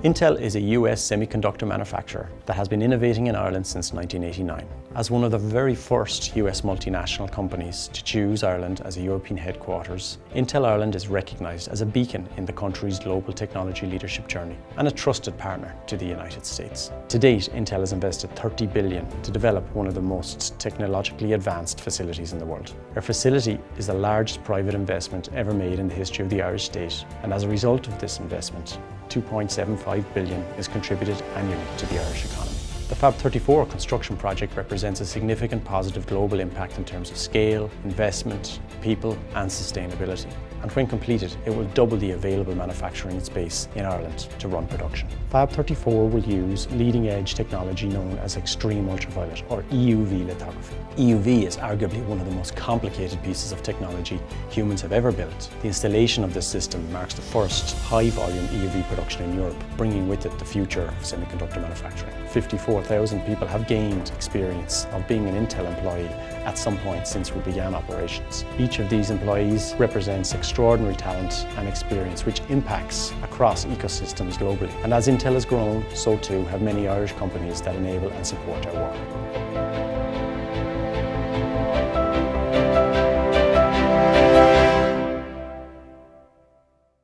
Intel is a US semiconductor manufacturer that has been innovating in Ireland since 1989. As one of the very first US multinational companies to choose Ireland as a European headquarters, Intel Ireland is recognised as a beacon in the country's global technology leadership journey and a trusted partner to the United States. To date, Intel has invested $30 billion to develop one of the most technologically advanced facilities in the world. Our facility is the largest private investment ever made in the history of the Irish state, and as a result of this investment, $2.75 billion is contributed annually to the Irish economy. The Fab 34 construction project represents a significant positive global impact in terms of scale, investment, people and sustainability. And when completed, it will double the available manufacturing space in Ireland to run production. Fab 34 will use leading-edge technology known as extreme ultraviolet, or EUV lithography. EUV is arguably one of the most complicated pieces of technology humans have ever built. The installation of this system marks the first high-volume EUV production in Europe, bringing with it the future of semiconductor manufacturing. 54,000 people have gained experience of being an Intel employee at some point since we began operations. Each of these employees represents extraordinary talent and experience which impacts across ecosystems globally. And as Intel has grown, so too have many Irish companies that enable and support our work.